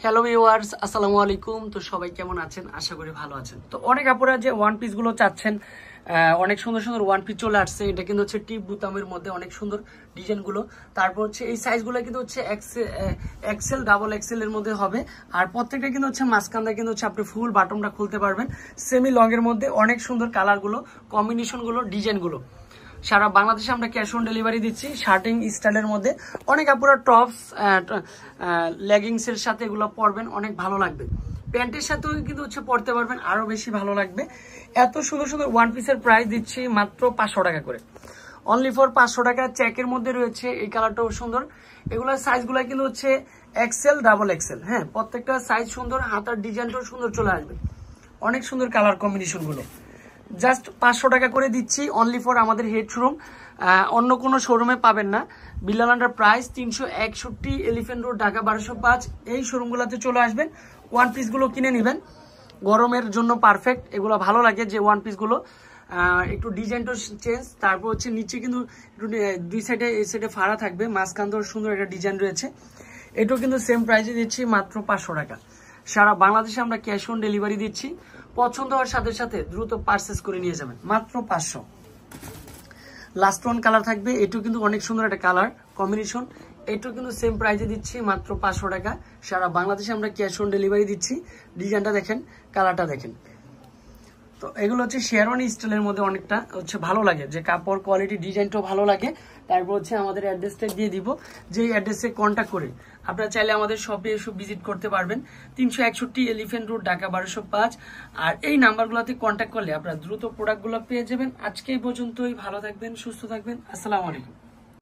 Hello viewers, আসসালামু আলাইকুম। তো সবাই কেমন আছেন? আশা করি ভালো আছেন। তো অনেক আপুরা যে ওয়ান পিস গুলো চাচ্ছেন, অনেক সুন্দর সুন্দর ওয়ান পিস চলে আসছে। এটা কিন্তু হচ্ছে টিপ বুতামের মধ্যে অনেক সুন্দর ডিজাইন গুলো। তারপর হচ্ছে এই সাইজ গুলো কিন্তু হচ্ছে এক্সেল ডাবল এক্সেল এর মধ্যে হবে। আর প্রত্যেকটা কিন্তু হচ্ছে মাঝখানটা কিন্তু হচ্ছে আপনি ফুল বাটনটা খুলতে পারবেন। সেমি লং এর মধ্যে অনেক সুন্দর কালার গুলো, কম্বিনেশন গুলো, ডিজাইন গুলো। সারা বাংলাদেশে আমরা ক্যাশ অন ডেলিভারি দিচ্ছি। শার্টিং স্টাইলের মধ্যে অনেক আপুরা টপস লেগিংস এর সাথে এগুলো পরবেন, অনেক ভালো লাগবে। প্যান্টের সাথেও কিন্তু হচ্ছে পরতে পারবেন, আরো বেশি ভালো লাগবে। এত সুন্দর সুন্দর ওয়ান পিসের প্রাইস দিচ্ছি মাত্র 500 টাকা করে, অনলি ফর 500 টাকা। চেকের মধ্যে রয়েছে, এই কালারটাও সুন্দর। এগুলোর সাইজগুলো কিন্তু হচ্ছে এক্সেল ডাবল এক্সেল। হ্যাঁ, প্রত্যেকটা সাইজ সুন্দর, হাতার ডিজাইনটাও সুন্দর চলে আসবে। অনেক সুন্দর কালার কম্বিনেশন গুলো। জাস্ট 500 টাকা করে দিচ্ছি অনলি ফর আমাদের হেড শোরুম। অন্য কোনো শোরুমে পাবেন না। Billal price 361 elephant road, Dhaka 1205। এই শোরুমগুলোতে চলে আসবেন, ওয়ান পিসগুলো কিনে নেবেন। গরমের জন্য পারফেক্ট। এগুলো ভালো লাগে যে ওয়ান পিসগুলো একটু ডিজাইনটা চেঞ্জ। তারপর হচ্ছে নিচে কিন্তু একটু দুই সাইডে, এই সাইডে ফাড়া থাকবে, মাঝখান থেকে সুন্দর একটা ডিজাইন রয়েছে। এটাও কিন্তু সেম প্রাইসে দিচ্ছি মাত্র 500 টাকা। সারা বাংলাদেশে আমরা ক্যাশ অন ডেলিভারি দিচ্ছি। পছন্দ হওয়ার সাথে সাথে দ্রুত পারচেস করে নিয়ে যাবেন, মাত্র 500। লাস্ট ওয়ান কালার থাকবে, এটাও কিন্তু অনেক সুন্দর একটা কালার কম্বিনেশন। এটাও কিন্তু সেম প্রাইসে দিচ্ছি মাত্র 500 টাকা। সারা বাংলাদেশে আমরা ক্যাশ অন ডেলিভারি দিচ্ছি। ডিজাইনটা দেখেন, কালারটা দেখেন। তো এগুলো হচ্ছে শেরওয়ানি স্টাইলের মধ্যে অনেকটা হচ্ছে ভালো লাগে, যে কাপড় কোয়ালিটি ডিজাইনটাও ভালো লাগে। তারপর হচ্ছে আমাদের অ্যাড্রেসটা দিয়ে দিব, যে অ্যাড্রেসে কন্ট্যাক্ট করে আপনারা চাইলে আমাদের শপে এসে ভিজিট করতে পারবেন। 361 এলিফ্যান্ট রোড, ঢাকা 1205। আর এই নাম্বারগুলোতে কন্ট্যাক্ট করলে আপনারা দ্রুত প্রোডাক্টগুলো পেয়ে যাবেন। আজকে এই পর্যন্তই। ভালো থাকবেন, সুস্থ থাকবেন। আসসালামু আলাইকুম।